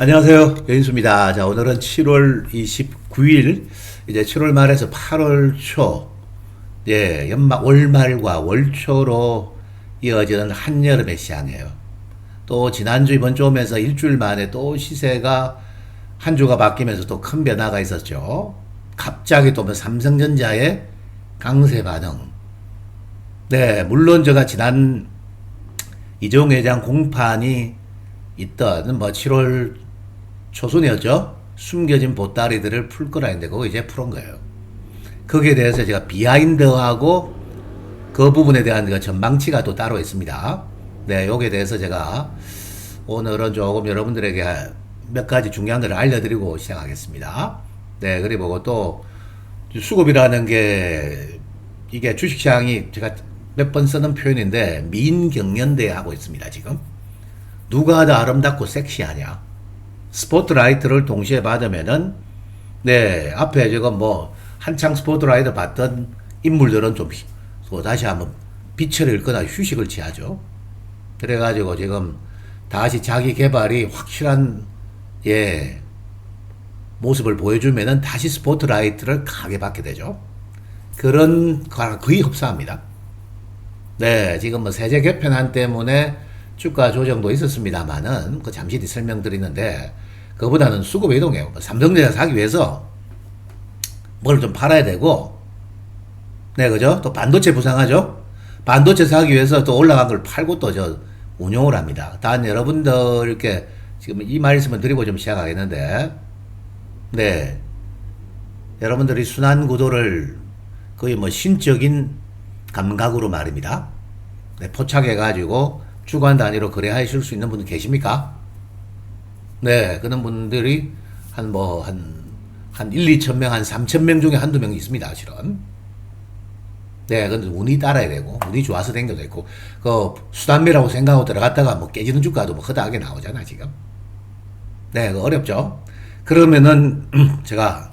안녕하세요. 여인수입니다. 자, 오늘은 7월 29일, 이제 7월 말에서 8월 초, 예, 월말과 월초로 이어지는 한여름의 시장이에요. 또 지난주 이번 주 오면서 일주일 만에 또 시세가 한 주가 바뀌면서 또 큰 변화가 있었죠. 갑자기 또 뭐 삼성전자의 강세 반응. 네, 물론 제가 지난 이재용 회장 공판이 있던 뭐 7월 초순이었죠. 숨겨진 보따리들을 풀 거라 했는데 그거 이제 풀은 거예요. 거기에 대해서 제가 비하인드하고 그 부분에 대한 그 전망치가 또 따로 있습니다. 네, 여기에 대해서 제가 오늘은 조금 여러분들에게 몇 가지 중요한 것을 알려드리고 시작하겠습니다. 네, 그리고 또 수급이라는 게 이게 주식시장이 제가 몇 번 쓰는 표현인데 민경연대 하고 있습니다, 지금. 누가 더 아름답고 섹시하냐? 스포트라이트를 동시에 받으면은, 네, 앞에 지금 뭐, 한창 스포트라이트 받던 인물들은 좀, 또 다시 한번 빛을 잃거나 휴식을 취하죠. 그래가지고 지금 다시 자기 개발이 확실한, 예, 모습을 보여주면은 다시 스포트라이트를 강하게 받게 되죠. 그런 거랑 거의 흡사합니다. 네, 지금 뭐 세제 개편안 때문에 주가 조정도 있었습니다만은 그 잠시 뒤 설명드리는데 그보다는 수급 이동이에요. 삼성전자 사기 위해서 뭘 좀 팔아야 되고, 네, 그죠? 또 반도체 부상하죠? 반도체 사기 위해서 또 올라간 걸 팔고 또 저 운용을 합니다. 단 여러분들 이렇게 지금 이 말씀을 드리고 좀 시작하겠는데, 네, 여러분들이 순환 구도를 거의 뭐 신적인 감각으로 말입니다. 네, 포착해가지고 주간 단위로 거래하실 수 있는 분 계십니까? 네, 그런 분들이 한 1, 2천 명, 한 3천 명 중에 한두 명 있습니다, 실은. 네, 근데 운이 따라야 되고, 운이 좋아서 된 것도 있고, 그 수단매라고 생각하고 들어갔다가 뭐 깨지는 주가도 뭐 허다하게 나오잖아, 지금. 네, 그 어렵죠? 그러면은, 제가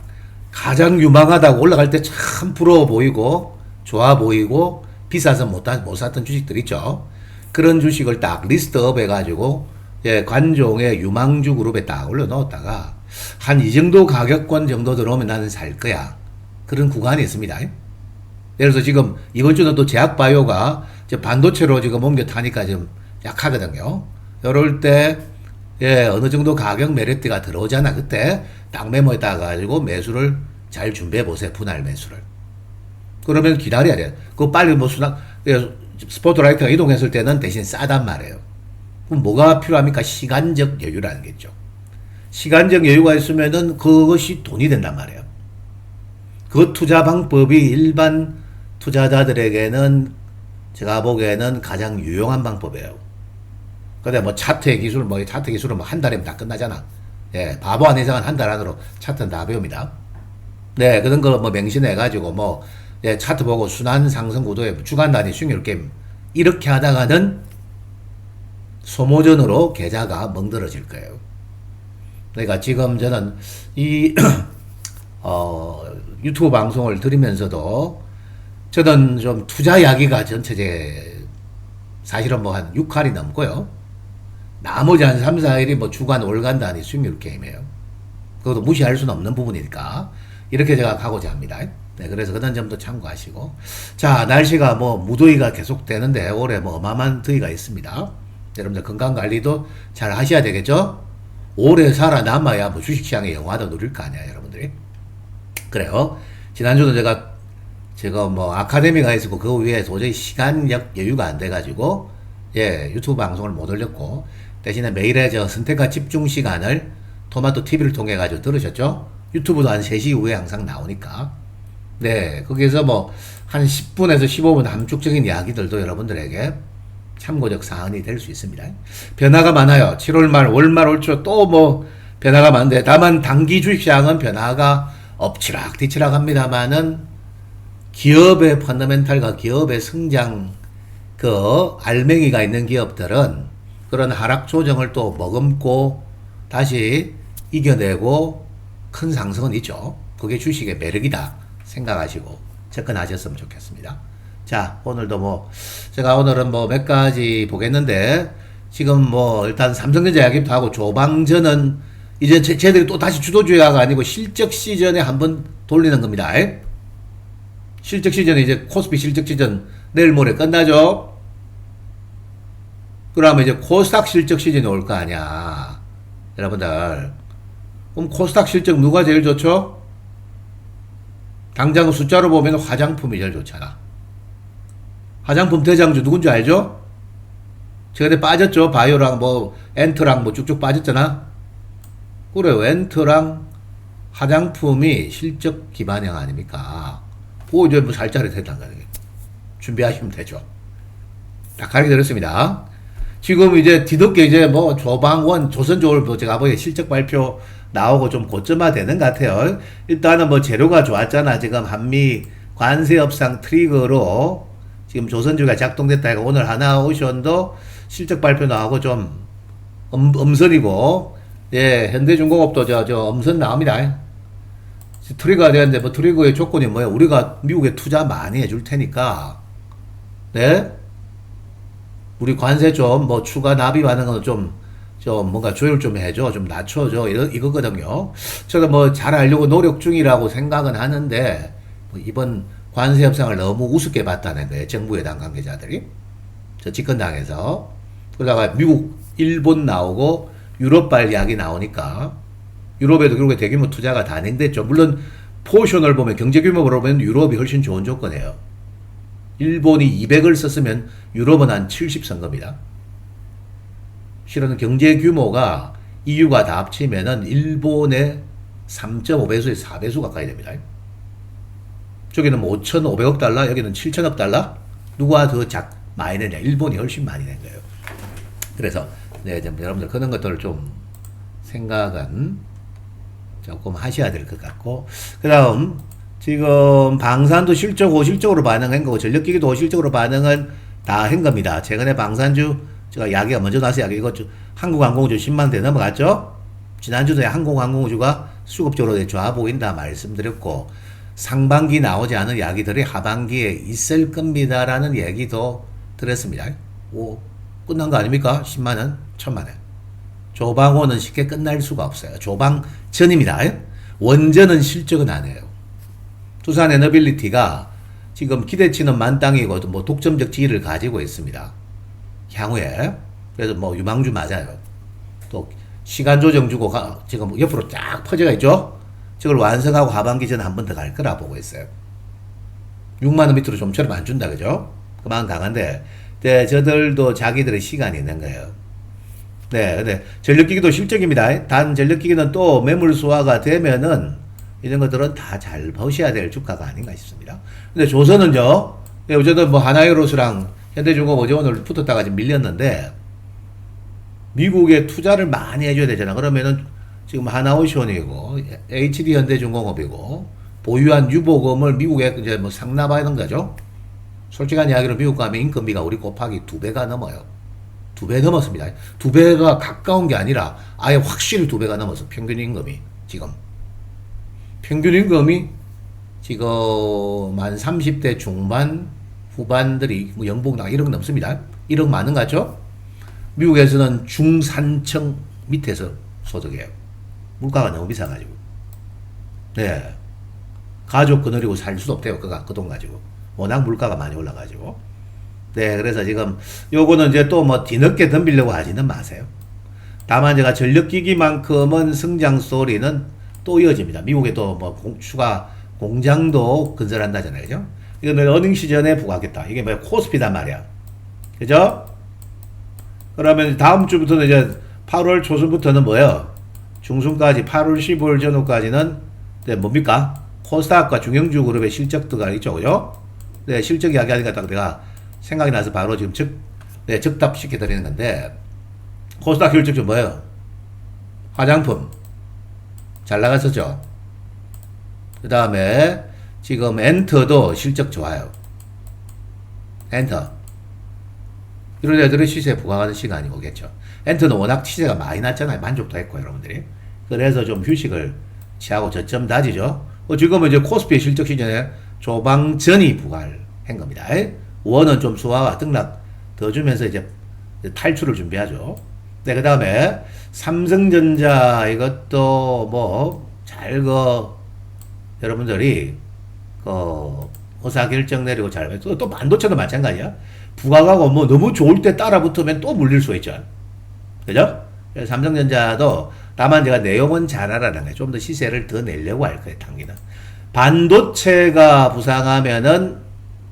가장 유망하다고 올라갈 때 참 부러워 보이고, 좋아 보이고, 비싸서 못 샀던 주식들 있죠? 그런 주식을 딱 리스트업 해가지고, 예, 관종의 유망주 그룹에 딱 올려놓았다가, 한 이 정도 가격권 정도 들어오면 나는 살 거야. 그런 구간이 있습니다. 예를 들어서 지금 이번 주는 또 제약바이오가 반도체로 지금 옮겨 타니까 좀 약하거든요. 이럴 때, 예, 어느 정도 가격 메리트가 들어오잖아. 그때 딱 메모에 따가지고 매수를 잘 준비해 보세요. 분할 매수를. 그러면 기다려야 돼요. 그거 빨리 뭐 스포트라이트가 이동했을 때는 대신 싸단 말이에요. 그럼 뭐가 필요합니까? 시간적 여유라는 게 있죠. 시간적 여유가 있으면은 그것이 돈이 된단 말이에요. 그 투자 방법이 일반 투자자들에게는 제가 보기에는 가장 유용한 방법이에요. 근데 뭐 차트의 기술, 차트 기술은 뭐 한 달이면 다 끝나잖아. 예, 바보 한 이상은 한 달 안으로 차트는 다 배웁니다. 네, 그런 거 뭐 맹신해가지고 예, 차트 보고 순환 상승 구도에 주간 단위 수익률 게임 이렇게 하다가는 소모전으로 계좌가 멍들어질 거예요. 그러니까 지금 저는 이 유튜브 방송을 들으면서도 저는 좀 투자 이야기가 전체제 사실은 뭐 한 6할이 넘고요. 나머지 한 3, 4일이 뭐 주간 월간 단위 수익률 게임이에요. 그것도 무시할 수는 없는 부분이니까 이렇게 제가 가고자 합니다. 네, 그래서 그런 점도 참고하시고. 자, 날씨가 뭐 무더위가 계속 되는데 올해 뭐 어마어마한 더위가 있습니다. 여러분들 건강 관리도 잘 하셔야 되겠죠? 오래 살아남아야 뭐 주식시장의 영화도 누릴 거 아니야, 여러분들이. 그래요. 지난주도 제가 뭐 아카데미가 있었고 그 위에 도저히 시간적 여유가 안 돼가지고 예, 유튜브 방송을 못 올렸고 대신에 매일의 저 선택과 집중 시간을 토마토 TV를 통해 가지고 들으셨죠? 유튜브도 한 3시 이후에 항상 나오니까. 네, 거기에서 뭐 한 10분에서 15분 함축적인 이야기들도 여러분들에게 참고적 사안이 될 수 있습니다. 변화가 많아요. 7월 말, 월말, 올초 또 뭐 변화가 많은데 다만 단기 주식시장은 변화가 엎치락 뒤치락 합니다만은 기업의 펀더멘탈과 기업의 성장 그 알맹이가 있는 기업들은 그런 하락 조정을 또 머금고 다시 이겨내고 큰 상승은 있죠. 그게 주식의 매력이다 생각하시고 접근하셨으면 좋겠습니다. 자, 오늘도 제가 오늘은 몇 가지 보겠는데, 지금 일단 삼성전자 이야기부터 하고, 조방전은 이제 쟤들이 또 다시 주도주의가 아니고 실적 시즌에 한번 돌리는 겁니다. 실적 시즌에 이제 코스피 실적 시즌 내일 모레 끝나죠? 그러면 이제 코스닥 실적 시즌이 올 거 아니야. 여러분들. 그럼 코스닥 실적 누가 제일 좋죠? 당장 숫자로 보면 화장품이 제일 좋잖아. 화장품 대장주 누군지 알죠? 최근에 빠졌죠? 바이오랑 뭐 엔트랑 뭐 쭉쭉 빠졌잖아. 그래요. 엔트랑 화장품이 실적 기반형 아닙니까? 그거 이제 뭐 살짜리 됐단 거예요. 준비하시면 되죠. 딱 가르쳐 드렸습니다. 지금 이제 뒤늦게 이제 뭐 조방원, 조선조월 뭐 제가 보기에 실적 발표 나오고 좀 고점화 되는 것 같아요. 일단은 뭐 재료가 좋았잖아. 지금 한미 관세 협상 트리거로 지금 조선주가 작동됐다 해가 오늘 하나오션도 실적 발표 나오고 좀 엄선이고, 예, 현대중공업도 저 엄선 나옵니다. 트리거가 되는데 뭐 트리거의 조건이 뭐야? 우리가 미국에 투자 많이 해줄 테니까, 네? 우리 관세 좀 뭐 추가 납입하는 거는 좀 뭔가 조율 좀 해줘. 좀 낮춰줘. 이거거든요. 저도 뭐 잘하려고 노력 중이라고 생각은 하는데, 뭐 이번 관세 협상을 너무 우습게 봤다는 거예요. 정부 여당 관계자들이. 저 집권당에서. 그러다가 미국, 일본 나오고 유럽발 이야기 나오니까 유럽에도 결국에 대규모 투자가 단행됐죠. 물론 포션을 보면 경제 규모로 보면 유럽이 훨씬 좋은 조건이에요. 일본이 200을 썼으면 유럽은 한 70 쓴 겁니다. 실은 경제 규모가 EU가 다 합치면은 일본의 3.5배수에서 4배수 가까이 됩니다. 저기는 뭐 5,500억 달러, 여기는 7천억 달러? 누가 더 많이 내냐? 일본이 훨씬 많이 낸 거예요. 그래서, 네, 좀 여러분들 그런 것들을 좀 생각은 조금 하셔야 될 것 같고, 그 다음, 지금 방산도 실적 호실적으로 반응한 거고, 전력기기도 호실적으로 반응은 다 한 겁니다. 최근에 방산주, 제가 이야기가 먼저 나서 이야기, 이거 한국항공우주 10만대 넘어갔죠? 지난주도 항공우주가 수급적으로 좋아 보인다 말씀드렸고, 상반기 나오지 않은 이야기들이 하반기에 있을 겁니다라는 얘기도 드렸습니다. 오, 끝난 거 아닙니까? 10만원, 1000만원. 조방호는 쉽게 끝날 수가 없어요. 조방전입니다. 원전은 실적은 안 해요. 두산 에너빌리티가 지금 기대치는 만땅이고 뭐 독점적 지위를 가지고 있습니다. 향후에. 그래서 뭐 유망주 맞아요. 또 시간 조정 주고 지금 옆으로 쫙 퍼져가 있죠? 저걸 완성하고 하반기 전에 한 번 더 갈 거라 보고 있어요. 6만원 밑으로 좀처럼 안 준다, 그죠? 그만 강한데, 네, 저들도 자기들의 시간이 있는 거예요. 네, 근데 전력기기도 실적입니다. 단 전력기기는 또 매물 소화가 되면은 이런 것들은 다 잘 보셔야 될 주가가 아닌가 싶습니다. 근데 조선은요, 네, 어제도 뭐 하나이로스랑 현대중공업 어제 오늘 붙었다가 지금 밀렸는데, 미국에 투자를 많이 해줘야 되잖아. 그러면은 지금 하나오션이고, HD 현대중공업이고, 보유한 유보금을 미국에 이제 뭐 상납하는 거죠. 솔직한 이야기로 미국 가면 인건비가 우리 곱하기 2배가 넘어요. 2배 넘었습니다. 2배가 가까운 게 아니라 아예 확실히 2배가 넘어서 평균 임금이 지금. 평균 임금이 지금 만 30대 중반 후반들이 뭐 연봉당 1억 넘습니다. 1억 많은 거 같죠? 미국에서는 중산층 밑에서 소득이에요. 물가가 너무 비싸가지고. 네. 가족 거느리고 살 수도 없대요. 그 돈 가지고. 워낙 물가가 많이 올라가지고. 네. 그래서 지금 요거는 이제 또 뭐 뒤늦게 덤비려고 하지는 마세요. 다만 제가 전력기기만큼은 성장 스토리는 또 이어집니다. 미국에 또 뭐 추가 공장도 건설한다잖아요. 그죠? 이거는 어닝 시즌에 부과하겠다. 이게 뭐야? 코스피단 말이야. 그죠? 그러면 다음 주부터는 이제 8월 초순부터는 뭐예요? 중순까지 8월 15일 전후까지는 네, 뭡니까? 코스닥과 중형주 그룹의 실적들가 있죠. 그죠? 네, 실적 이야기 하니까 딱 내가 생각이 나서 바로 지금 즉답시켜 드리는 건데, 코스닥 실적 좀 뭐예요? 화장품. 잘 나갔었죠? 그 다음에 지금 엔터도 실적 좋아요. 엔터. 이런 애들은 시세에 부과하는 시간이 오겠죠. 엔터는 워낙 시세가 많이 났잖아요. 만족도 했고, 여러분들이. 그래서 좀 휴식을 취하고 저점 다지죠. 지금은 이제 코스피 실적 시즌에 조방전이 부과를 한 겁니다. 원은 좀 소화와 등락 더 주면서 이제 탈출을 준비하죠. 네, 그 다음에 삼성전자 이것도 뭐 잘 여러분들이 의사결정 내리고 잘 또 반도체도 마찬가지야. 부가가고 뭐 너무 좋을 때 따라 붙으면 또 물릴 수 있죠. 그죠? 그래서 삼성전자도 다만 제가 내용은 잘 알아라는 거예요. 좀 더 시세를 더 내려고 할 거예요, 당기는. 반도체가 부상하면은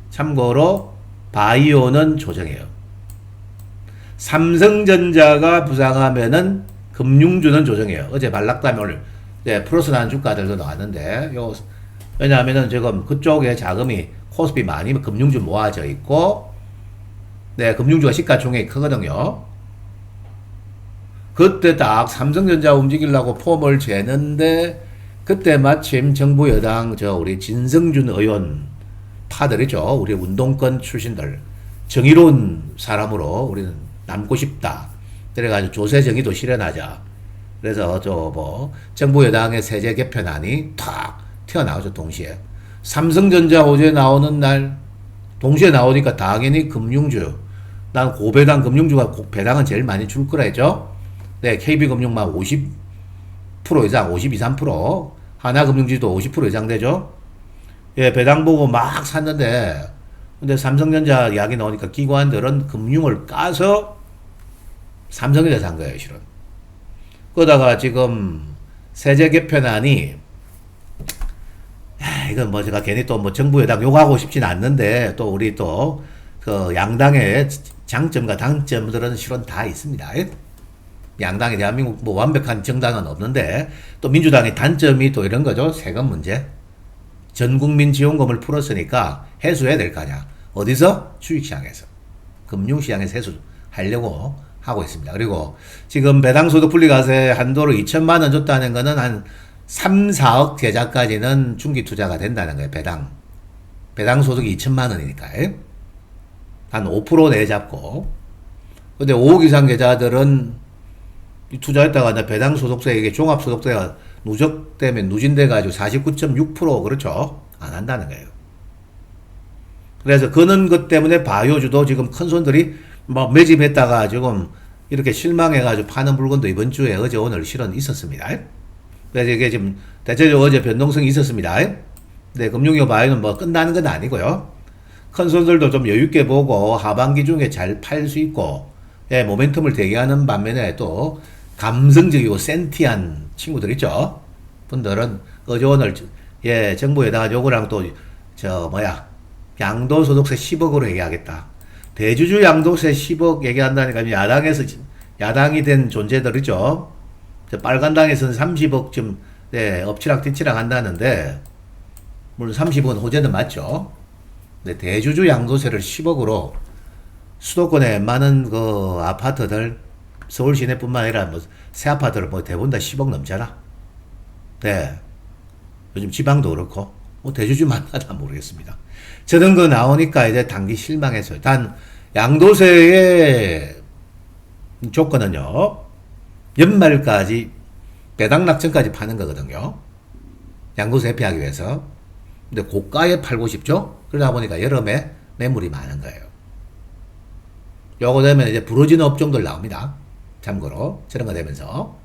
참고로 바이오는 조정해요. 삼성전자가 부상하면은 금융주는 조정해요. 어제 말락담이 오늘 플러스 나는 주가들도 나왔는데 왜냐하면은 지금 그쪽에 자금이 코스피 많이 금융주 모아져 있고 금융주가 시가총액이 크거든요. 그때 딱 삼성전자 움직이려고 폼을 재는데 그때 마침 정부 여당 우리 진성준 의원 파들이죠. 우리 운동권 출신들 정의로운 사람으로 우리는 남고 싶다. 그래가지고 조세 정의도 실현하자. 그래서 정부 여당의 세제 개편안이 탁 튀어나오죠. 동시에 삼성전자 어제 나오는 날 동시에 나오니까 당연히 금융주 난 고배당 금융주가 배당은 제일 많이 줄 거라 했죠. 네, KB금융만 50% 이상, 52, 3%, 하나금융지도 50% 이상 되죠. 예, 배당 보고 막 샀는데, 근데 삼성전자 이야기 나오니까 기관들은 금융을 까서 삼성전자 산 거예요, 실은. 그러다가 지금 세제 개편안이, 이건 뭐 제가 괜히 또 뭐 정부 여당 욕하고 싶진 않는데, 또 우리 또 그 양당의 장점과 단점들은 실은 다 있습니다. 양당이 대한민국 뭐 완벽한 정당은 없는데 또 민주당의 단점이 또 이런 거죠. 세금 문제. 전국민 지원금을 풀었으니까 해소해야 될 거 아니야. 어디서? 주식시장에서. 금융시장에서 해소하려고 하고 있습니다. 그리고 지금 배당소득 분리과세 한도를 2천만 원 줬다는 거는 한 3, 4억 계좌까지는 중기투자가 된다는 거예요. 배당소득이 2천만 원이니까. 한 5% 내잡고. 근데 5억 이상 계좌들은 투자했다가 배당소득세 이게 종합소득세가 누적되면 누진돼가지고 49.6% 그렇죠. 안 한다는 거예요. 그래서 그런 것 때문에 바이오주도 지금 큰 손들이 막 매집했다가 지금 이렇게 실망해가지고 파는 물건도 이번 주에 어제 오늘 실은 있었습니다. 그래서 이게 지금 대체적으로 어제 변동성이 있었습니다. 네, 금융료 바이오는 뭐 끝나는 건 아니고요. 큰 손들도 좀 여유있게 보고 하반기 중에 잘 팔 수 있고 예, 모멘텀을 대기하는 반면에 또 감성적이고 센티한 친구들 있죠. 분들은 어제 오늘 정부에다가 요거랑 또 양도소득세 10억으로 얘기하겠다. 대주주 양도세 10억 얘기한다니까 야당이 된 존재들이죠. 빨간당에서는 30억 좀 엎치락뒤치락 한다는데 물론 30억은 호재는 맞죠. 근데 대주주 양도세를 10억으로 수도권의 웬만한 그 아파트들 서울 시내뿐만 아니라 뭐 새 아파트를 뭐 대부분 다 10억 넘잖아. 네. 요즘 지방도 그렇고 뭐 대주주만 하다 모르겠습니다. 저런 거 나오니까 이제 단기 실망했어요. 단 양도세의 조건은요. 연말까지 배당 낙천까지 파는 거거든요. 양도세 회피하기 위해서. 근데 고가에 팔고 싶죠? 그러다 보니까 여름에 매물이 많은 거예요. 요거 되면 이제 부러지는 업종들 나옵니다. 참고로 저런 거 되면서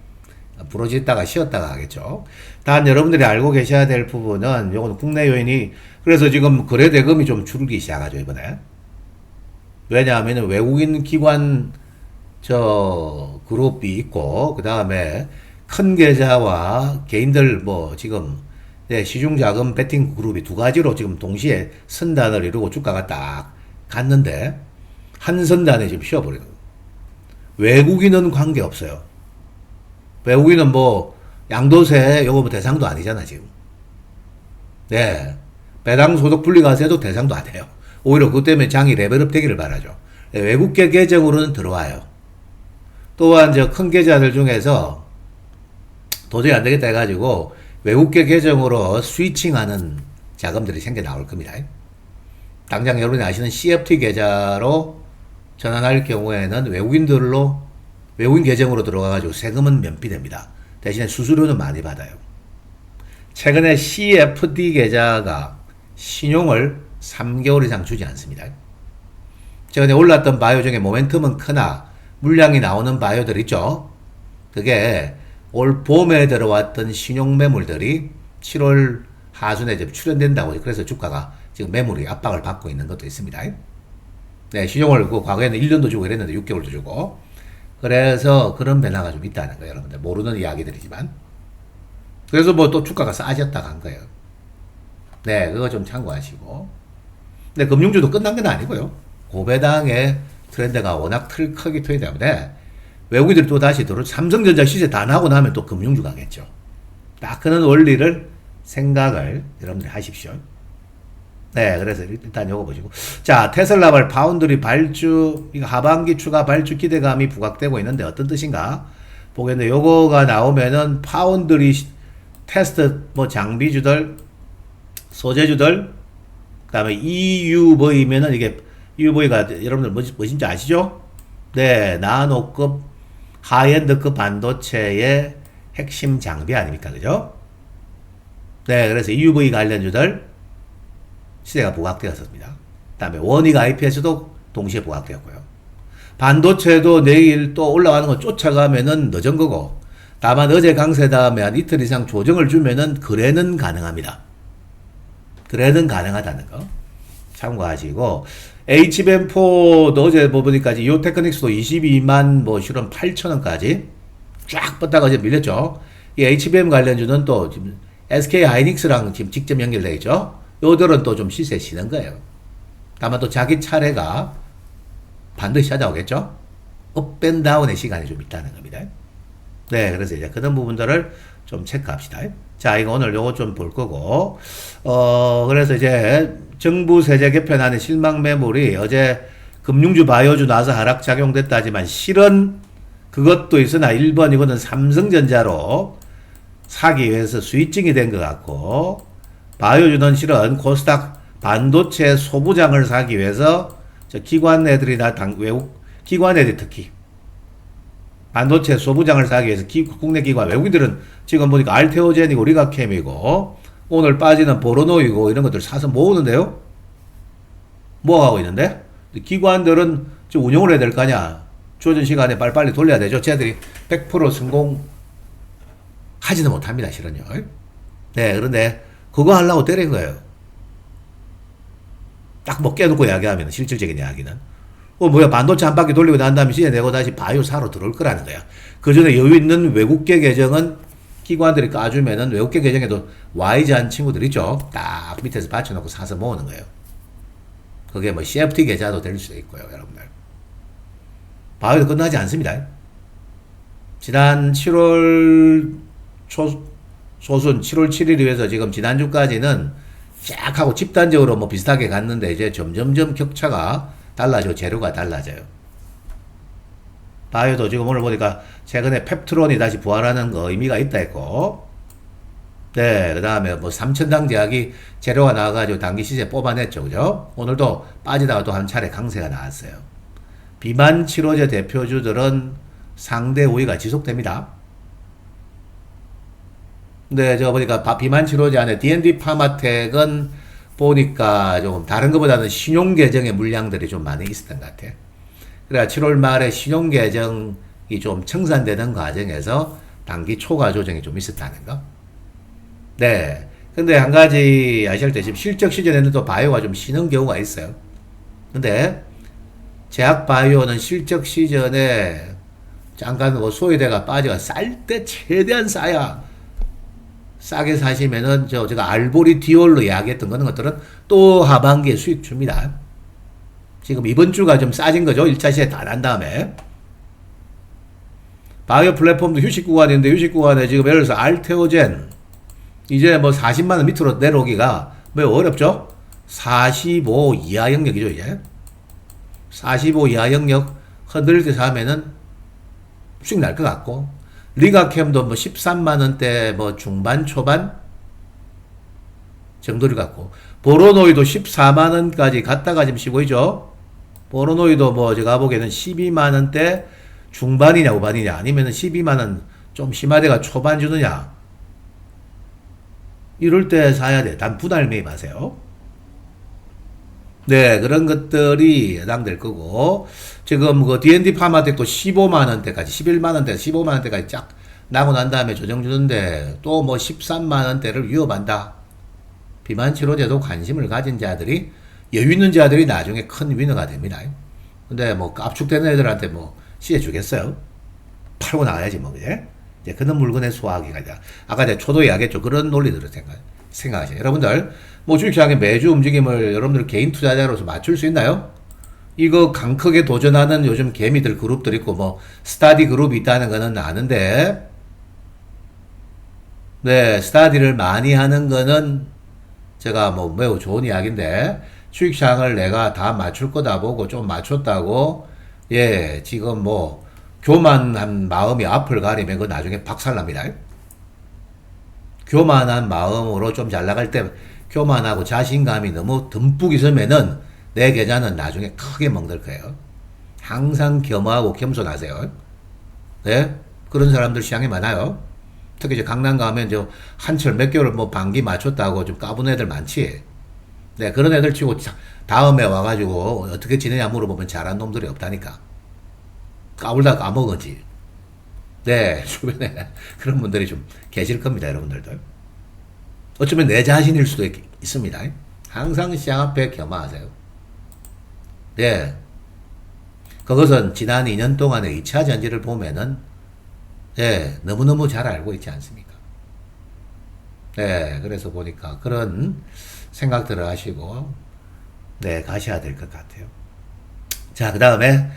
부러졌다가 쉬었다가 하겠죠. 단 여러분들이 알고 계셔야 될 부분은 요건 국내 요인이 그래서 지금 거래 대금이 좀 줄기 시작하죠 이번에. 왜냐하면 외국인 기관 그룹이 있고 그 다음에 큰 계좌와 개인들 뭐 지금 시중자금 베팅 그룹이 두 가지로 지금 동시에 선단을 이루고 주가가 딱 갔는데 한 선단에 지금 쉬어버리는 거예요. 외국인은 관계없어요. 외국인은 뭐 양도세 요거 뭐 대상도 아니잖아 지금. 네. 배당소득 분리과세도 대상도 안 해요. 오히려 그것 때문에 장이 레벨업 되기를 바라죠. 외국계 계정으로는 들어와요. 또한 큰 계좌들 중에서 도저히 안 되겠다 해가지고 외국계 계정으로 스위칭하는 자금들이 생겨 나올 겁니다. 당장 여러분이 아시는 CFT 계좌로 전환할 경우에는 외국인 계정으로 들어가가지고 세금은 면피됩니다. 대신에 수수료는 많이 받아요. 최근에 CFD 계좌가 신용을 3개월 이상 주지 않습니다. 최근에 올랐던 바이오 중에 모멘텀은 크나 물량이 나오는 바이오들 있죠. 그게 올 봄에 들어왔던 신용 매물들이 7월 하순에 이제 출현된다고. 그래서 주가가 지금 매물이 압박을 받고 있는 것도 있습니다. 네, 신용을 그 과거에는 1년도 주고 이랬는데 6개월도 주고. 그래서 그런 변화가 좀 있다는 거예요. 여러분들 모르는 이야기들이지만. 그래서 뭐 또 주가가 싸졌다 간 거예요. 네, 그거 좀 참고하시고. 근데 금융주도 끝난 건 아니고요. 고배당의 트렌드가 워낙 크기 때문에 외국인들이 또 다시 들어 삼성전자 시세 다 나고 나면 또 금융주 가겠죠. 딱 그런 원리를 생각을 여러분들이 하십시오. 네, 그래서 일단 요거 보시고. 자, 테슬라발 파운드리 발주, 이거 하반기 추가 발주 기대감이 부각되고 있는데 어떤 뜻인가? 보겠는데 요거가 나오면은 파운드리 테스트 뭐 장비주들, 소재주들, 그 다음에 EUV면은 이게 EUV가 여러분들 뭐신지 아시죠? 네, 나노급, 하이엔드급 반도체의 핵심 장비 아닙니까? 그죠? 네, 그래서 EUV 관련주들 시세가 부각되었습니다. 그 다음에 원익 IPS도 동시에 부각되었고요. 반도체도 내일 또 올라가는 거 쫓아가면은 늦은 거고, 다만 어제 강세 다음에 한 이틀 이상 조정을 주면은 거래는 가능합니다. 거래는 가능하다는 거 참고하시고, HBM4도 어제 보니까 이오테크닉스도 22만 뭐 실은 8천원까지 쫙 뻗다가 어제 밀렸죠. 이 HBM 관련주는 또 지금 SK 하이닉스랑 지금 직접 연결되어 있죠. 요들은 또 좀 시세 치는 거예요. 다만 또 자기 차례가 반드시 찾아오겠죠. 업앤다운의 시간이 좀 있다는 겁니다. 네, 그래서 이제 그런 부분들을 좀 체크합시다. 자, 이거 오늘 요거 좀 볼 거고, 그래서 이제 정부 세제 개편안의 실망 매물이 어제 금융주 바이오주 나서 하락 작용됐다지만 실은 그것도 있으나 1번 이거는 삼성전자로 사기 위해서 스위칭이 된 것 같고, 바이오주는 실은 코스닥 반도체 소부장을 사기 위해서 저 기관 애들이나 외국 기관 애들 특히 반도체 소부장을 사기 위해서 국내 기관 외국인들은 지금 보니까 알테오젠이고 리가캠이고 오늘 빠지는 보로노이고 이런 것들 사서 모으는데요. 모아가고 있는데 기관들은 지금 운용을 해야 될 거 아니야. 주어진 시간에 빨리빨리 돌려야 되죠. 쟤들이 100% 성공하지는 못합니다. 실은요. 네, 그런데 그거 하려고 때린 거예요. 딱 뭐 깨놓고 이야기하면 실질적인 이야기는 뭐야 반도체 한 바퀴 돌리고 난 다음에 시에 내고 다시 바이오 사러 들어올 거라는 거야. 그 전에 여유 있는 외국계 계정은 기관들이 까주면은 외국계 계정에도 와이즈한 친구들 있죠. 딱 밑에서 받쳐놓고 사서 모으는 거예요. 그게 뭐 CFT 계좌도 될 수도 있고요, 여러분들. 바이오도 끝나지 않습니다. 지난 7월 소순 7월 7일 이후에서 지금 지난주까지는 쫙 하고 집단적으로 뭐 비슷하게 갔는데 이제 점점점 격차가 달라져. 재료가 달라져요. 바이오도 지금 오늘 보니까 최근에 펩트론이 다시 부활하는 거 의미가 있다 했고, 네, 그 다음에 뭐 3천당 제약이 재료가 나와가지고 단기 시세 뽑아냈죠. 그죠? 오늘도 빠지다가 또 한 차례 강세가 나왔어요. 비만 치료제 대표주들은 상대 우위가 지속됩니다. 근데 제가 보니까 비만 치료제 안에 D&D 파마텍은 보니까 조금 다른 것보다는 신용 계정의 물량들이 좀 많이 있었던 것 같아요. 그래야 7월 말에 신용 계정이 좀 청산되는 과정에서 단기 초과 조정이 좀 있었다는 거. 네. 근데 한 가지 아실 때 지금 실적 시즌에는 또 바이오가 좀 쉬는 경우가 있어요. 근데 제약 바이오는 실적 시즌에 잠깐 뭐 소외대가 빠져가 쌀 때 최대한 싸야 싸게 사시면은 제가 알보리 디올로 이야기했던 그런 것들은 또 하반기에 수익 줍니다. 지금 이번 주가 좀 싸진 거죠. 1차 시세 다 난 다음에. 바이오 플랫폼도 휴식 구간인데 휴식 구간에 지금 예를 들어서 알테오젠 이제 뭐 40만원 밑으로 내려오기가 매우 어렵죠. 45 이하 영역이죠. 이제 45 이하 영역 흔들릴 때 사면은 수익 날 것 같고, 리가캠도 뭐 13만원대 뭐 중반 초반 정도를 갖고, 보로노이도 14만원까지 갔다가 지금 쉬고 있죠. 보로노이도 뭐 제가 보기에는 12만원대 중반이냐 후반이냐 아니면 12만원 좀 심하대가 초반 주느냐 이럴 때 사야 돼. 단 분할 매입하세요. 네, 그런 것들이 해당될 거고, 지금 그 D&D 파마텍도 15만 원대까지, 11만 원대, 15만 원대까지 쫙 나고 난 다음에 조정 주는데, 또 뭐 13만 원대를 위협한다. 비만 치료제도 관심을 가진 자들이, 여유 있는 자들이 나중에 큰 위너가 됩니다. 근데 뭐 압축되는 애들한테 뭐 시해 주겠어요? 팔고 나가야지 뭐, 그제? 이제 그런 물건의 소화기가 아니라, 아까 제가 초도 이야기했죠. 그런 논리들을 생각하세요. 여러분들, 뭐 주식시장의 매주 움직임을 여러분들 개인 투자자로서 맞출 수 있나요? 이거 강크게 도전하는 요즘 개미들 그룹들 있고, 뭐, 스타디 그룹이 있다는 거는 아는데, 네, 스타디를 많이 하는 거는 제가 뭐 매우 좋은 이야기인데, 주식시장을 내가 다 맞출 거다 보고 좀 맞췄다고, 예, 지금 뭐, 교만한 마음이 앞을 가리면 그 나중에 박살납니다. 교만한 마음으로 좀 잘 나갈 때 교만하고 자신감이 너무 듬뿍 있으면은 내 계좌는 나중에 크게 멍들 거예요. 항상 겸허하고 겸손하세요. 네? 그런 사람들 시장에 많아요. 특히 이제 강남 가면 저 한철 몇 개월 뭐 반기 맞췄다고 좀 까부는 애들 많지. 네, 그런 애들 치고 다음에 와가지고 어떻게 지내냐 물어보면 잘한 놈들이 없다니까. 까불다 까먹었지. 네, 주변에 그런 분들이 좀 계실 겁니다, 여러분들도. 어쩌면 내 자신일 수도 있습니다. 항상 시장 앞에 겸허하세요. 네. 그것은 지난 2년 동안의 2차 전지를 보면은, 네, 너무너무 잘 알고 있지 않습니까? 네, 그래서 보니까 그런 생각들을 하시고, 네, 가셔야 될 것 같아요. 자, 그 다음에,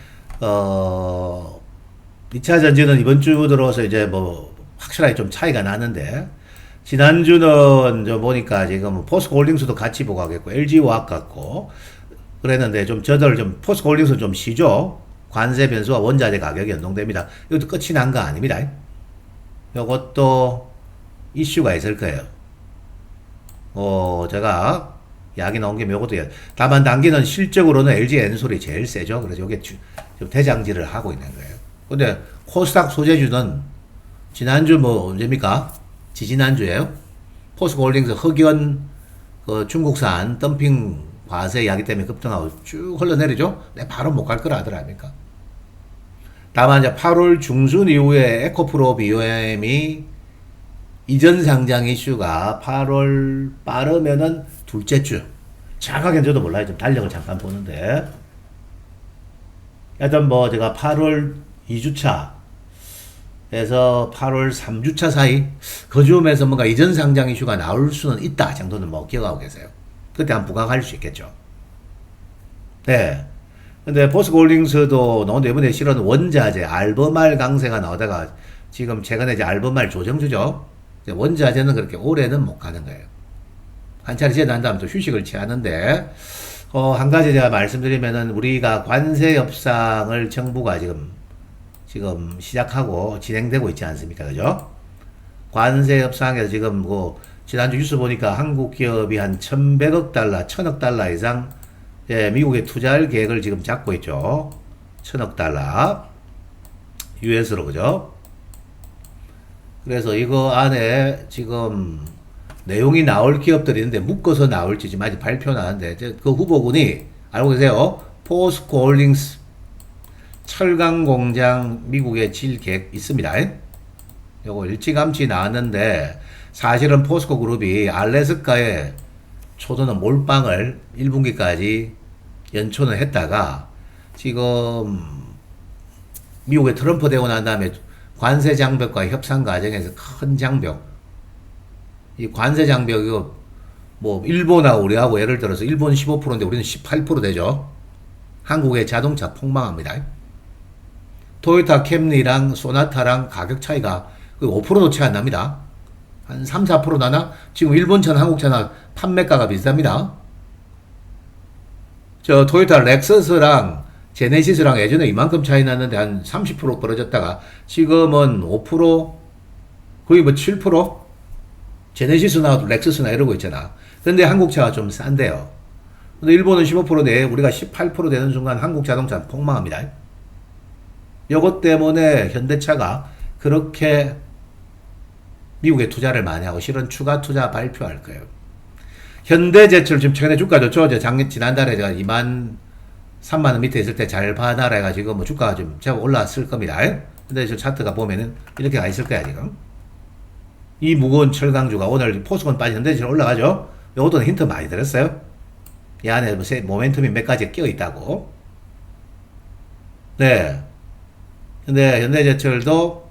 2차 전지는 이번 주 들어서 이제 뭐 확실하게 좀 차이가 나는데, 지난주는 저 보니까 지금 포스코홀딩스도 같이 보고 하겠고, LG화학 같고, 그랬는데 좀 저들 좀 포스코홀딩스는 좀 쉬죠? 관세 변수와 원자재 가격이 연동됩니다. 이것도 끝이 난 거 아닙니다. 이것도 이슈가 있을 거예요. 제가 이야기 나온 게 요것도 다만 단기는 실적으로는 LG 엔솔이 제일 세죠. 그래서 이게 좀 대장질을 하고 있는 거예요. 근데 코스닥 소재주는 지난주 뭐 언제입니까? 지지난주에요. 포스코홀딩스 흑연 그 중국산 덤핑 과세 이야기 때문에 급등하고 쭉 흘러내리죠. 네, 바로 못 갈 거라 하더랍니까? 다만 이제 8월 중순 이후에 에코프로 BOM이 이전 상장 이슈가 8월 빠르면은 둘째 주. 정확하게는 저도 몰라요. 좀 달력을 잠깐 보는데. 하여튼 뭐 제가 8월 2주차 에서 8월 3주차 사이 그 즈음에서 뭔가 이전 상장 이슈가 나올 수는 있다 정도는 뭐 기억하고 계세요. 그때 한번 부각할 수 있겠죠. 네. 근데 포스코홀딩스도 너무 이번에 실은 원자재 알버말 강세가 나오다가 지금 최근에 이제 알버말 조정주죠. 원자재는 그렇게 오래는 못 가는 거예요. 한 차례 지난 다음 또 휴식을 취하는데, 한 가지 제가 말씀드리면은 우리가 관세 협상을 정부가 지금 시작하고 진행되고 있지 않습니까? 그죠? 관세 협상에서 지금 뭐, 지난주 뉴스 보니까 한국 기업이 한 1100억 달러, 1000억 달러 이상, 예, 미국에 투자할 계획을 지금 잡고 있죠. 1000억 달러. US로, 그죠? 그래서 이거 안에 지금 내용이 나올 기업들이 있는데 묶어서 나올지 지금 아직 발표 나왔는데 그 후보군이 알고 계세요? 포스코홀딩스 철강 공장 미국에 질 계획 있습니다. 요거 일찌감치 나왔는데 사실은 포스코 그룹이 알래스카에 초도는 몰빵을 1분기까지 연초는 했다가 지금 미국에 트럼프 되고 난 다음에 관세 장벽과 협상 과정에서 큰 장벽, 이 관세 장벽이 뭐 일본하고 우리하고 예를 들어서 일본 15%인데 우리는 18% 되죠. 한국의 자동차 폭망합니다. 토요타 캠리랑 소나타랑 가격 차이가 5%도 차이 안 납니다. 한 3, 4% 나나? 지금 일본 차나 한국 차나 판매가가 비슷합니다. 저 토요타 렉서스랑 제네시스랑 예전에 이만큼 차이 났는데 한 30% 벌어졌다가 지금은 5% 거의 뭐 7% 제네시스나 렉서스나 이러고 있잖아. 근데 한국차가 좀 싼데요. 근데 일본은 15%네 우리가 18% 되는 순간 한국 자동차는 폭망합니다. 요것 때문에 현대차가 그렇게 미국에 투자를 많이 하고 실은 추가 투자 발표할 거예요. 현대제철 지금 최근에 주가 좋죠. 지난달에 제가 2만 3만 원 밑에 있을 때 잘 봐놔라 해가지고 뭐 주가가 좀 제법 올라왔을 겁니다. 현대제철 차트가 보면은 이렇게 가 있을 거야 지금. 이 무거운 철강주가 오늘 포스콘 빠진 현대제철 올라가죠. 요것도 힌트 많이 들었어요. 이 안에 뭐 모멘텀이 몇 가지 끼어 있다고. 네. 근데 현대제철도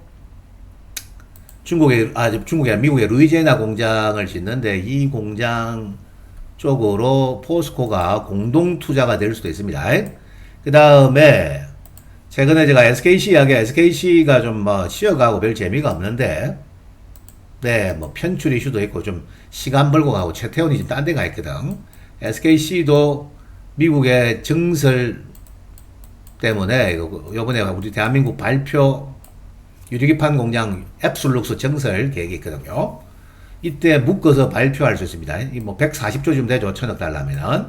중국이 아니라 미국의 루이지애나 공장을 짓는데 이 공장 쪽으로 포스코가 공동 투자가 될 수도 있습니다. 그 다음에 최근에 제가 SKC 이야기, SKC가 좀 뭐 쉬어가고 별 재미가 없는데, 네, 뭐 편출 이슈도 있고 좀 시간 벌고 가고 최태원이 지금 딴 데 가 있거든. SKC도 미국의 증설 때문에 요번에 우리 대한민국 발표 유리기판 공장 앱솔룩스 증설 계획이 있거든요. 이때 묶어서 발표할 수 있습니다. 뭐 140조쯤 되죠. 1000억 달러면은.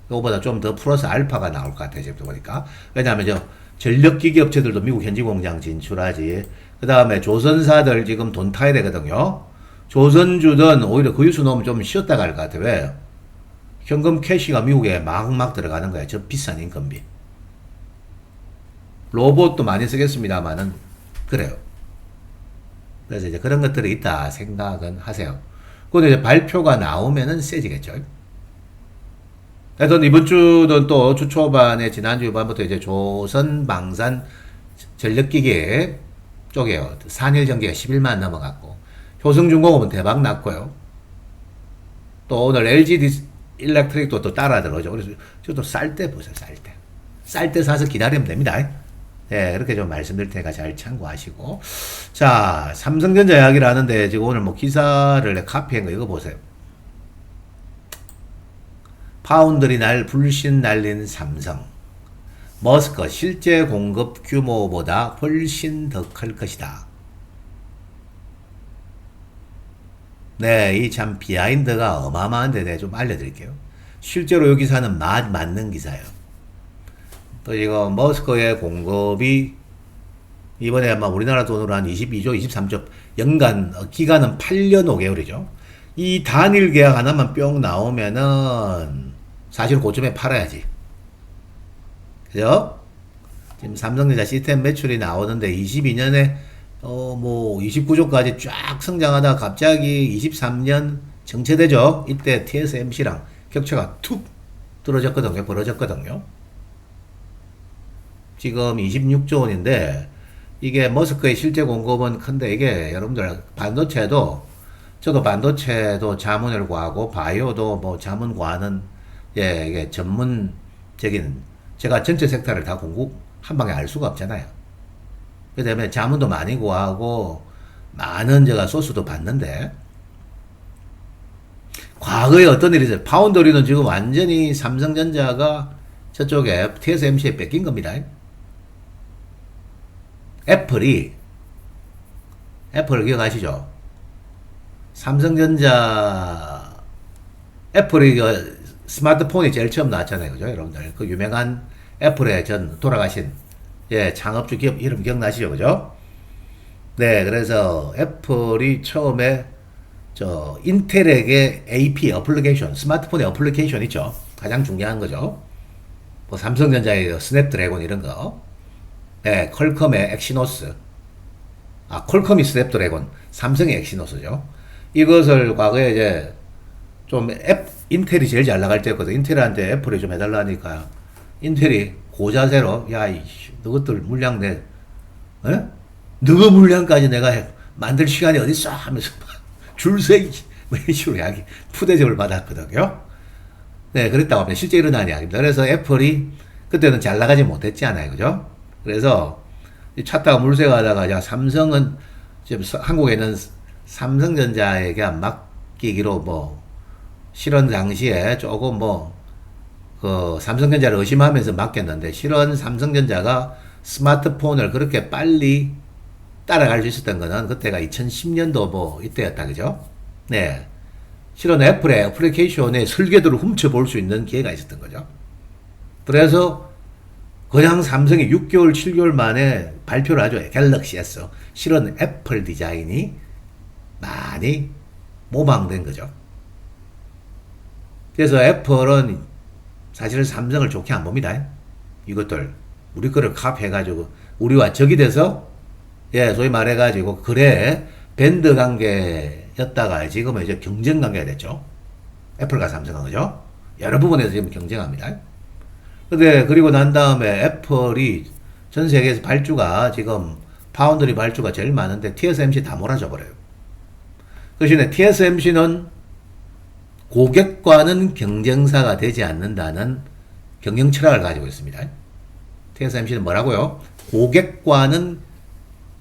이거보다 좀 더 플러스 알파가 나올 것 같아요. 지금 보니까. 왜냐하면 전력기기 업체들도 미국 현지 공장 진출하지. 그 다음에 조선사들 지금 돈 타야 되거든요. 조선주든 오히려 그 유수 놓으면 좀 쉬었다 갈 것 같아요. 왜? 현금 캐시가 미국에 막 들어가는 거야. 저 비싼 인건비. 로봇도 많이 쓰겠습니다만은 그래요. 그래서 이제 그런 것들이 있다 생각은 하세요. 그런데 이제 발표가 나오면은 세지겠죠. 하여튼 이번 주는 또 주 초반에 지난주 후반부터 이제 조선방산 전력기계 쪽에요. 산일전기가 11만 넘어갔고 효성중공업은 대박 났고요. 또 오늘 LG 일렉트릭도 또 따라 들어오죠. 그래서 저도 쌀 때 보세요. 쌀 때 사서 기다리면 됩니다. 네, 그렇게 좀 말씀드릴 테니까 잘 참고하시고. 자, 삼성전자 이야기를 하는데, 지금 오늘 뭐 기사를 카피한 거 이거 보세요. 파운드리 날 불신 날린 삼성. 머스크 실제 공급 규모보다 훨씬 더 클 것이다. 네, 이 참 비하인드가 어마어마한데 내가 좀 알려드릴게요. 실제로 이 기사는 맞는 기사예요. 또 이거 머스크의 공급이 이번에 아마 우리나라 돈으로 한 22조, 23조 연간 기간은 8년 5개월이죠. 이 단일 계약 하나만 뿅 나오면은 사실 고점에 팔아야지. 그죠? 지금 삼성전자 시스템 매출이 나오는데 22년에 뭐 29조까지 쫙 성장하다가 갑자기 23년 정체되죠. 이때 TSMC랑 격차가 툭 벌어졌거든요. 지금 26조 원인데 이게 머스크의 실제 공급은 큰데 이게 여러분들 저도 반도체도 자문을 구하고 바이오도 뭐 자문 구하는 이게 전문적인 제가 전체 섹터를 다 공급 한 방에 알 수가 없잖아요. 그 다음에 자문도 많이 구하고 많은 제가 소스도 봤는데 과거에 어떤 일이 있어요. 파운드리는 지금 완전히 삼성전자가 저쪽에 TSMC에 뺏긴 겁니다. 애플을 기억하시죠? 삼성전자 애플이 스마트폰이 제일 처음 나왔잖아요. 그죠? 여러분들 그 유명한 애플의 돌아가신 창업주 기업 이름 기억나시죠? 그죠? 네, 그래서 애플이 처음에 인텔에게 AP 어플리케이션, 스마트폰의 어플리케이션 있죠? 가장 중요한 거죠. 뭐 삼성전자의 스냅드래곤 이런 거. 네, 퀄컴의 엑시노스. 퀄컴이 스냅드래곤, 삼성의 엑시노스죠. 이것을 과거에 이제 인텔이 제일 잘 나갈 때였거든. 인텔한테 애플이 좀 해달라니까 인텔이 고자세로 너것들 물량 너거 물량까지 내가 만들 시간이 어딨어 하면서 줄서 뭐 이런 식으로 푸대접을 받았거든요. 네, 그랬다고 합니다. 실제 일어난 이야기입니다. 그래서 애플이 그때는 잘 나가지 못했잖아요. 그죠? 그래서 찾다가 물색하다가 삼성은 지금 한국에 있는 삼성전자에게 맡기기로 뭐 실현 당시에 조금 삼성전자를 의심하면서 맡겼는데 실은 삼성전자가 스마트폰을 그렇게 빨리 따라갈 수 있었던 거는 그때가 2010년도 이때였다. 그죠? 네. 실은 애플의 어플리케이션의 설계도를 훔쳐볼 수 있는 기회가 있었던 거죠. 그래서 그냥 삼성이 6개월, 7개월 만에 발표를 하죠. 갤럭시 S. 실은 애플 디자인이 많이 모방된 거죠. 그래서 애플은 사실 삼성을 좋게 안 봅니다. 이것들 우리 거를 카피해가지고 우리와 적이 돼서 소위 말해가지고 그래 밴드 관계였다가 지금은 이제 경쟁 관계가 됐죠. 애플과 삼성은 그죠? 여러 부분에서 지금 경쟁합니다. 근데 그리고 난 다음에 애플이 전 세계에서 발주가 지금 파운드리 발주가 제일 많은데 TSMC 다 몰아줘 버려요. 그 대신에 TSMC는 고객과는 경쟁사가 되지 않는다는 경영 철학을 가지고 있습니다. TSMC는 뭐라고요? 고객과는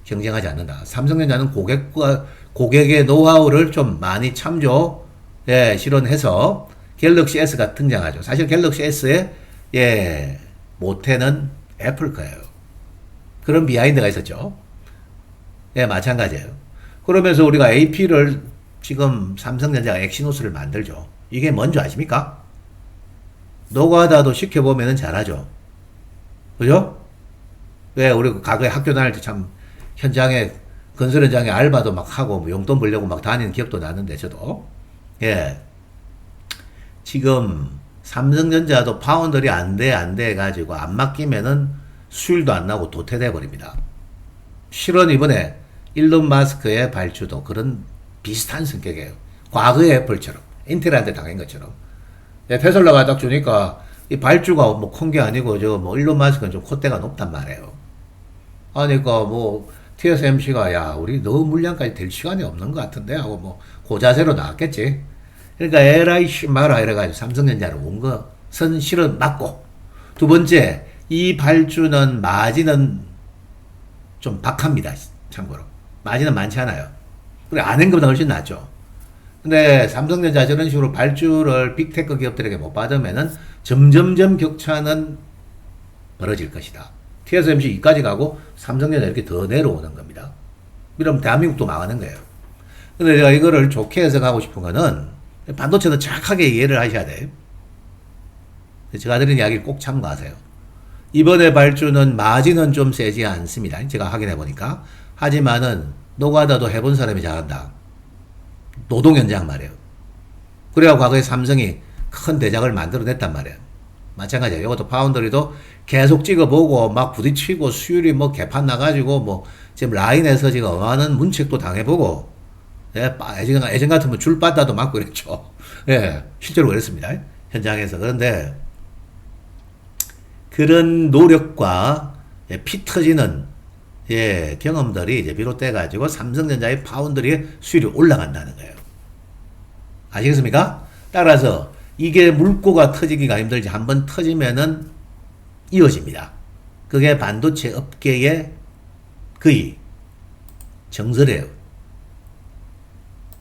경쟁하지 않는다. 삼성전자는 고객의 노하우를 좀 많이 실현해서 갤럭시 S가 등장하죠. 사실 갤럭시 S의 모태는 애플 거예요. 그런 비하인드가 있었죠. 마찬가지예요. 그러면서 우리가 AP를 지금 삼성전자가 엑시노스를 만들죠. 이게 뭔지 아십니까? 노가다도 시켜보면 잘하죠. 그죠? 왜 우리 과거에 학교 다닐 때 참 현장에 건설 현장에 알바도 막 하고 뭐 용돈 벌려고 막 다니는 기억도 나는데 저도 지금 삼성전자도 파운드리 안 돼 해가지고 안 맡기면은 수율도 안 나고 도태돼 버립니다. 실은 이번에 일론 마스크의 발주도 그런 비슷한 성격이에요. 과거의 애플처럼 인텔한테 당한 것처럼 테슬라가 딱 주니까 이 발주가 뭐 큰 게 아니고 저 뭐 일론 마스크는 좀 콧대가 높단 말이에요. 그러니까 뭐 TSMC가 야 우리 너무 물량까지 될 시간이 없는 것 같은데 하고 뭐 고자세로 나왔겠지. 그러니까 에라이 마라 이래가지고 삼성전자로 온 것은 실은 맞고, 두 번째 이 발주는 마진은 좀 박합니다. 참고로 마진은 많지 않아요. 그래 아는 것보다 훨씬 낫죠. 근데 삼성전자 저런 식으로 발주를 빅테크 기업들에게 못 받으면은 점점점 격차는 벌어질 것이다. TSMC 이까지 가고 삼성전자 이렇게 더 내려오는 겁니다. 이러면 대한민국도 망하는 거예요. 근데 제가 이거를 좋게 해석하고 싶은 거는 반도체는 정확하게 이해를 하셔야 돼요. 제가 드린 이야기를 꼭 참고하세요. 이번에 발주는 마진은 좀 세지 않습니다. 제가 확인해 보니까. 하지만은 노가다도 해본 사람이 잘한다. 노동 현장 말이에요. 그래야 과거에 삼성이 큰 대작을 만들어냈단 말이에요. 마찬가지예요. 이것도 파운드리도 계속 찍어보고 막 부딪히고 수율이 뭐 개판 나가지고 뭐 지금 라인에서 지금 어마어마한 문책도 당해보고 예전 같으면 줄 빠다도 맞고 그랬죠. 실제로 그랬습니다. 현장에서. 그런데 그런 노력과 피 터지는 경험들이 이제 비롯돼가지고 삼성전자의 파운드리의 수율이 올라간다는 거예요. 아시겠습니까? 따라서 이게 물꼬가 터지기가 힘들지 한번 터지면은 이어집니다. 그게 반도체 업계의 거의 정설이에요.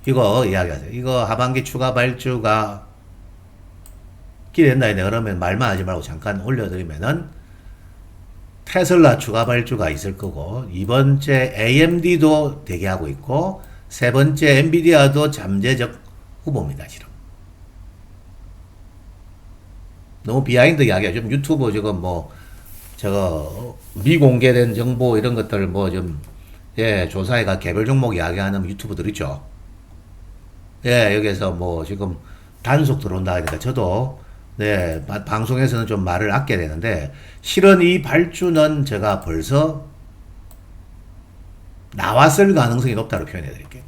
이거 이야기하세요. 이거 하반기 추가 발주가 기대된다 했네. 그러면 말만 하지 말고 잠깐 올려드리면은 테슬라 추가 발주가 있을 거고, 이번째 AMD도 대기하고 있고, 세 번째 엔비디아도 잠재적 후보입니다. 지금 너무 비하인드 이야기야. 좀 유튜브 지금 뭐 저거 미공개된 정보 이런 것들 뭐 좀 조사해가 개별 종목 이야기하는 유튜브들 있죠. 여기에서 뭐 지금 단속 들어온다 하니까 저도 방송에서는 좀 말을 아껴야 되는데, 실은 이 발주는 제가 벌써 나왔을 가능성이 높다고 표현해 드릴게요.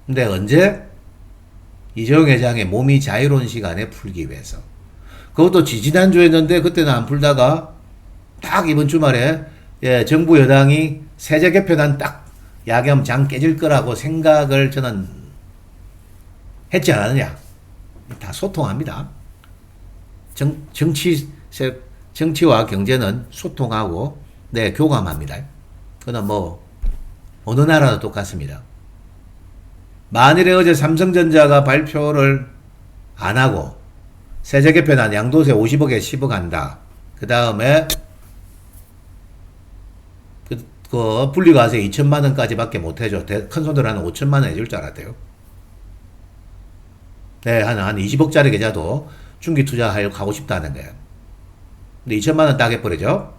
근데 언제? 이재용 회장의 몸이 자유로운 시간에 풀기 위해서. 그것도 지지난주에 했는데 그때는 안 풀다가 딱 이번 주말에 정부 여당이 세제 개편안 딱 야겸 장 깨질 거라고 생각을 저는 했지 않았느냐. 다 소통합니다. 정치와 경제는 소통하고 교감합니다. 그건 뭐 어느 나라도 똑같습니다. 만일에 어제 삼성전자가 발표를 안 하고 세제 개편안 양도세 50억에 10억 한다. 그 다음에 그 분리과세 2천만 원까지 밖에 못 해줘. 큰 손들 한 5천만 원 해줄 줄 알았대요. 한 20억짜리 계좌도 중기 투자하고 싶다는 거예요. 근데 2천만 원 딱 해버리죠.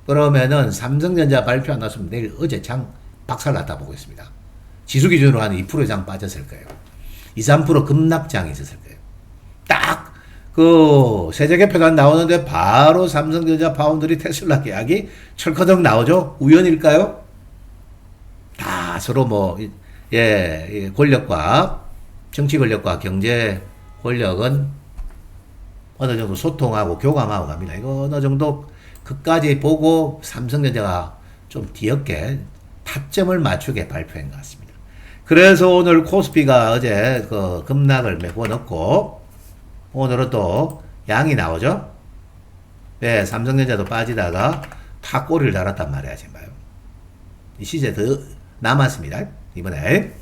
그러면은 삼성전자 발표 안 났으면 내일 어제 장 박살났다 보고 있습니다. 지수 기준으로 한 2% 이상 빠졌을 거예요. 2, 3% 급락장이 있었을 거예요. 그 세제개표가 나오는데 바로 삼성전자 파운드리 테슬라 계약이 철커덕 나오죠. 우연일까요? 다 서로 뭐 권력과 정치 권력과 경제 권력은 어느 정도 소통하고 교감하고 갑니다. 이거 어느 정도 그까지 보고 삼성전자가 좀 뒤늦게 타점을 맞추게 발표한 것 같습니다. 그래서 오늘 코스피가 어제 그 급락을 메고 넣고 오늘은 또 양이 나오죠. 네, 삼성전자도 빠지다가 탁 꼬리를 달았단 말이야 지금 봐요. 이 시세 더 남았습니다 이번에.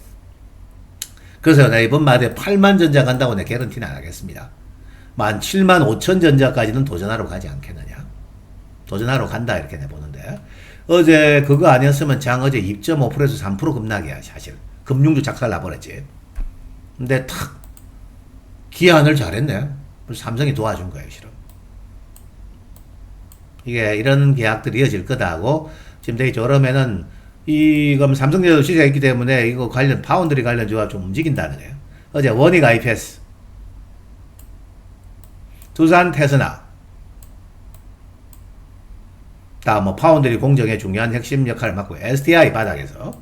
그래서 나 이번 말에 8만 전자 간다고 내 개런티는 안 하겠습니다. 7만 5천 전자까지는 도전하러 가지 않겠느냐. 도전하러 간다 이렇게 내보는데 어제 그거 아니었으면 장 어제 2.5%에서 3% 급락이야 사실. 금융주 작살 나버렸지. 근데 탁 기한을 잘했네. 삼성이 도와준 거예요 실은. 이게 이런 계약들이 이어질 거다고 지금 되게 저러면은 그럼 삼성전자도 시세가 있기 때문에 이거 관련 파운드리 관련 주가 좀 움직인다는 거예요. 어제 원익 IPS, 두산 테스나, 다 뭐 파운드리 공정의 중요한 핵심 역할을 맡고 STI 바닥에서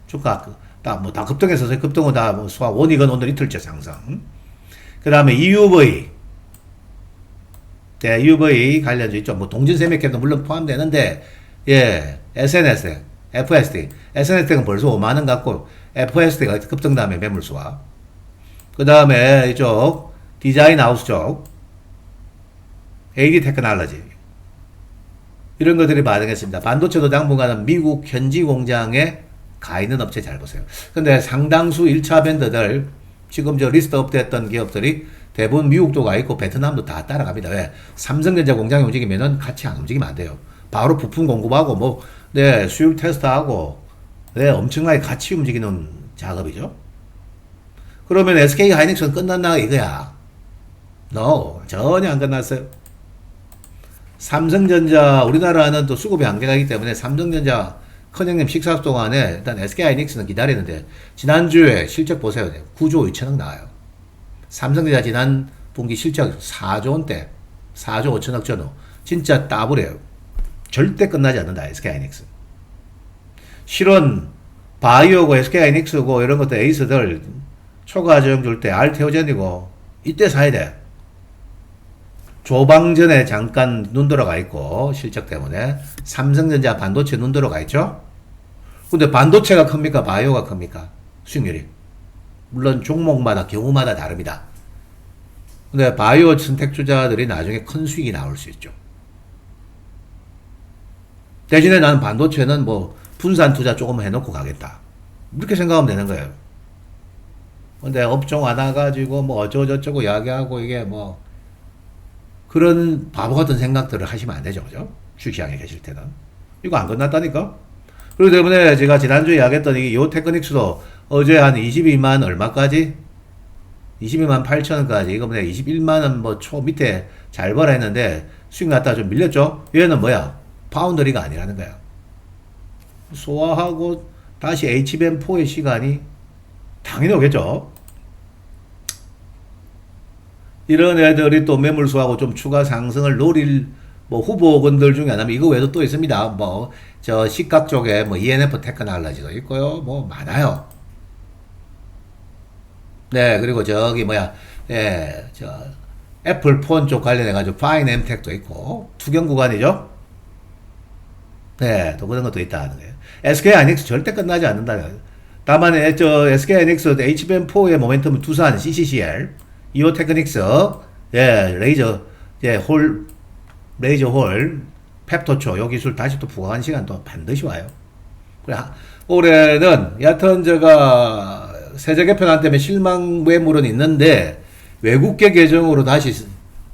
주가 다 급등해서 급등은 다 뭐 원익은 오늘 이틀째 상승. 그 다음에 EUV, 네, EUV 관련주 있죠. 뭐 동진생명캡도 물론 포함되는데 SNS, FSD, SNS는 벌써 5만원 갖고 FSD가 급등 다음에 매물수와 그 다음에 이쪽 디자인 하우스 쪽 AD 테크놀로지 이런 것들이 반응했습니다. 반도체도 당분간은 미국 현지 공장에 가 있는 업체 잘 보세요. 근데 상당수 1차 밴드들 지금 저 리스트 업됐던 기업들이 대부분 미국도 가 있고 베트남도 다 따라갑니다. 왜? 삼성전자 공장이 움직이면은 같이 안 움직이면 안 돼요. 바로 부품 공급하고 수율 테스트하고 엄청나게 같이 움직이는 작업이죠. 그러면 SK 하이닉스는 끝났나 이거야. No, 전혀 안 끝났어요. 삼성전자 우리나라는 또 수급이 한계가 있기 때문에 삼성전자 큰형님 식사 동안에 일단 SK 하이닉스는 기다리는데 지난주에 실적 보세요. 9조 2천억 나와요. 삼성전자 지난 분기 실적 4조 원대 4조 5천억 전후 진짜 따블이에요. 절대 끝나지 않는다 SK 하이닉스. 실은 바이오고 SK 하이닉스고 이런 것들 에이스들 초과정 줄 때 알테오젠이고 이때 사야 돼. 조방전에 잠깐 눈 돌아가 있고 실적 때문에 삼성전자 반도체 눈 돌아가 있죠. 근데 반도체가 큽니까 바이오가 큽니까 수익률이? 물론 종목마다 경우마다 다릅니다. 근데 바이오 선택주자들이 나중에 큰 수익이 나올 수 있죠. 대신에 나는 반도체는 뭐 분산 투자 조금 해놓고 가겠다 이렇게 생각하면 되는 거예요. 근데 업종 안 와가지고 뭐 어쩌고저쩌고 이야기하고 이게 뭐 그런 바보 같은 생각들을 하시면 안 되죠. 그죠? 주식시장에 계실 때는. 이거 안 끝났다니까? 그렇기 때문에 제가 지난주에 이야기했던 이 테크닉스도 어제 한 22만 얼마까지? 22만 8천원까지. 이거 뭐냐, 21만원 뭐 초 밑에 잘 벌어 했는데 수익 났다가 좀 밀렸죠? 얘는 뭐야? 파운드리가 아니라는 거야. 소화하고 다시 HBM4의 시간이 당연히 오겠죠? 이런 애들이 또 매물수하고 좀 추가 상승을 노릴 뭐 후보군들 중에 하나면 이거 외에도 또 있습니다. 뭐 저 시각 쪽에 뭐 ENF 테크놀로지도 있고요. 뭐 많아요. 네, 그리고 저기 뭐야, 저 애플 폰 쪽 관련해 가지고 파인 엠텍도 있고 투경 구간이죠. 네, 또 그런 것도 있다 하는 거예요. SK 하이닉스 절대 끝나지 않는다. 다만 저 SK 하이닉스 HBM4의 모멘텀은 두산 CCCL 이오 테크닉스, 레이저 홀, 펩토초, 요 기술 다시 또 부각한 시간 또 반드시 와요. 그래, 올해는 여하튼 제가 세제 개편안 때문에 실망 매물은 있는데 외국계 계정으로 다시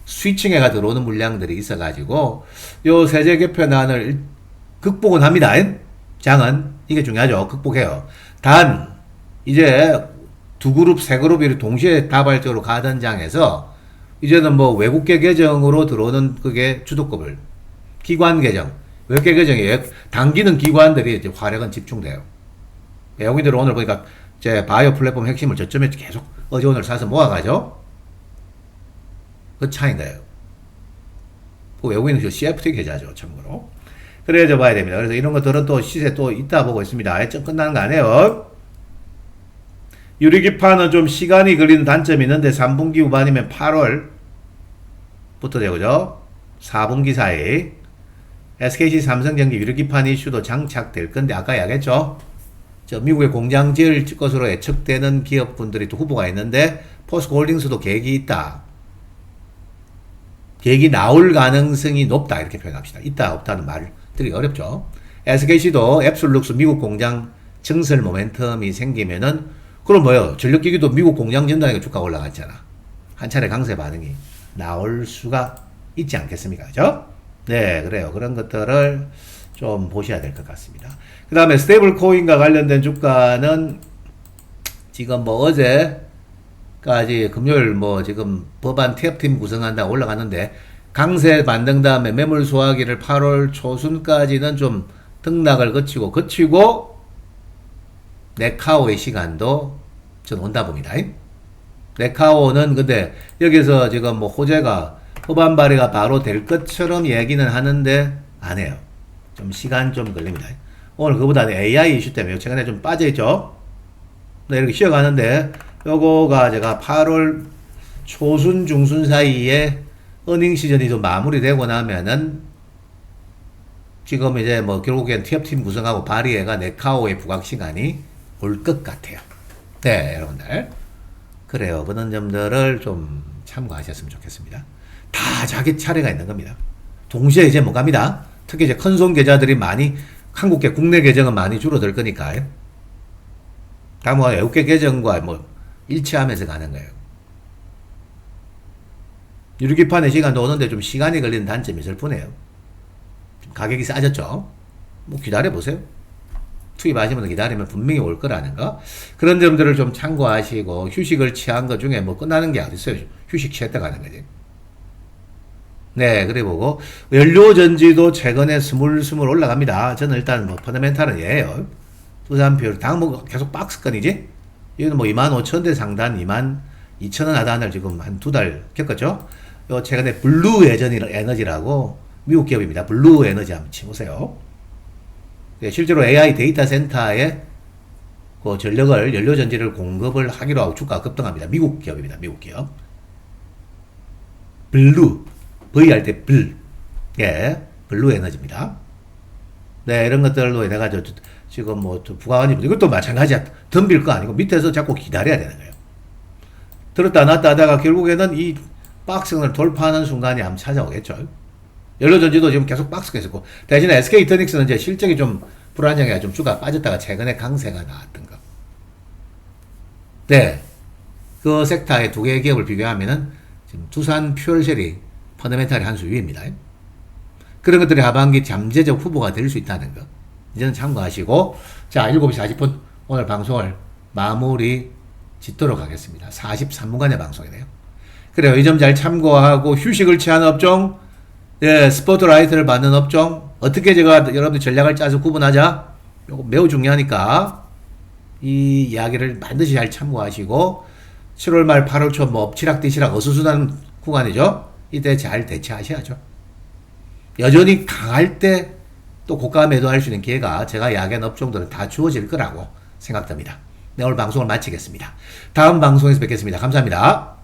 스위칭해가 들어오는 물량들이 있어가지고 요 세제 개편안을 극복은 합니다. 장은 이게 중요하죠. 극복해요. 단 이제 두 그룹, 세 그룹이 동시에 다발적으로 가던 장에서 이제는 뭐 외국계 계정으로 들어오는 그게 주도급을 기관 계정, 외국계 계정에 당기는 기관들이 이제 화력은 집중돼요. 외국인들 오늘 보니까 제 바이오 플랫폼 핵심을 저점에 계속 어제 오늘 사서 모아가죠. 그 차이인 거예요. 그 외국인은 그 CFT 계좌죠, 참고로. 그래서 봐야 됩니다. 그래서 이런 것들은 또 시세 또 있다 보고 있습니다. 좀 끝나는 거 아니에요. 유리기판은 좀 시간이 걸리는 단점이 있는데 3분기 후반이면 8월부터 되고죠. 4분기 사이 SKC 삼성전기 유리기판 이슈도 장착될 건데 아까 이야기했죠. 저 미국의 공장 지을 것으로 예측되는 기업분들이 또 후보가 있는데 포스코홀딩스도 계획이 있다. 계획이 나올 가능성이 높다 이렇게 표현합시다. 있다 없다는 말을 드리기 어렵죠. SKC도 앱솔룩스 미국 공장 증설 모멘텀이 생기면은 그럼 뭐요? 전력기기도 미국 공장 전단위가 주가가 올라갔잖아. 한 차례 강세 반응이 나올 수가 있지 않겠습니까? 그죠? 네, 그래요. 그런 것들을 좀 보셔야 될 것 같습니다. 그 다음에 스테이블 코인과 관련된 주가는 지금 뭐 어제까지 금요일 뭐 지금 법안 TF팀 구성한다 올라갔는데 강세 반등 다음에 매물 소화기를 8월 초순까지는 좀 등락을 거치고 네카오의 시간도 전 온다 봅니다. 네카오는 근데 여기서 지금 뭐 호재가 법안 발의가 바로 될 것처럼 얘기는 하는데 안 해요. 좀 시간 좀 걸립니다. 오늘 그보다는 AI 이슈 때문에 최근에 좀 빠져있죠. 네, 이렇게 쉬어가는데 요거가 제가 8월 초순 중순 사이에 어닝 시즌이 좀 마무리되고 나면은 지금 이제 뭐 결국엔 TF팀 구성하고 발의회가 네카오의 부각 시간이 올 것 같아요. 네, 여러분들. 그래요. 그런 점들을 좀 참고하셨으면 좋겠습니다. 다 자기 차례가 있는 겁니다. 동시에 이제 뭐 갑니다. 특히 이제 큰손 계좌들이 많이, 한국계 국내 계정은 많이 줄어들 거니까. 다음 뭐 외국계 계정과 뭐 일치하면서 가는 거예요. 유리기판의 시간도 오는데 좀 시간이 걸리는 단점이 있을 뿐이에요. 가격이 싸졌죠. 뭐 기다려보세요. 투입하시면 기다리면 분명히 올 거라는 거. 그런 점들을 좀 참고하시고 휴식을 취한 것 중에 뭐 끝나는 게 어딨어요. 휴식 취했다 가는 거지. 네, 그래 보고 연료전지도 최근에 스물스물 올라갑니다. 저는 일단 뭐 펀더멘탈은 얘예요. 두산표 당 뭐 계속 박스권이지. 이거는 뭐 25,000대 상단 22,000원 하단을 지금 한 두 달 겪었죠. 요 최근에 블루 에너지라고 미국 기업입니다. 블루 에너지 한번 치보세요. 네, 실제로 AI 데이터 센터에 그 전력을, 연료전지를 공급을 하기로 하고 주가가 급등합니다. 미국 기업입니다. 미국 기업. 블루. V 할 때 블. 예. 블루 에너지입니다. 네, 이런 것들로 내가 지금 뭐 부가가지고 이것도 마찬가지야. 덤빌 거 아니고 밑에서 자꾸 기다려야 되는 거예요. 들었다 놨다 하다가 결국에는 이 박스권을 돌파하는 순간이 아마 찾아오겠죠. 연료전지도 지금 계속 박스가 있었고, 대신에 SK이터닉스는 이제 실적이 좀 불안정해가 좀 주가 빠졌다가 최근에 강세가 나왔던 거. 네. 그 섹터의 두 개의 기업을 비교하면은 지금 두산 퓨얼셀이 펀더멘탈이 한 수 위입니다. 그런 것들이 하반기 잠재적 후보가 될 수 있다는 거. 이제는 참고하시고, 자, 7시 40분 오늘 방송을 마무리 짓도록 하겠습니다. 43분간의 방송이네요. 그래요. 이 점 잘 참고하고 휴식을 취한 업종, 예, 스포트라이트를 받는 업종, 어떻게 제가 여러분들 전략을 짜서 구분하자? 이거 매우 중요하니까 이 이야기를 반드시 잘 참고하시고 7월 말 8월 초 뭐 엎치락뒤치락 어수선한 구간이죠. 이때 잘 대처하셔야죠. 여전히 강할 때 또 고가 매도할 수 있는 기회가 제가 이야기한 업종들은 다 주어질 거라고 생각됩니다. 네, 오늘 방송을 마치겠습니다. 다음 방송에서 뵙겠습니다. 감사합니다.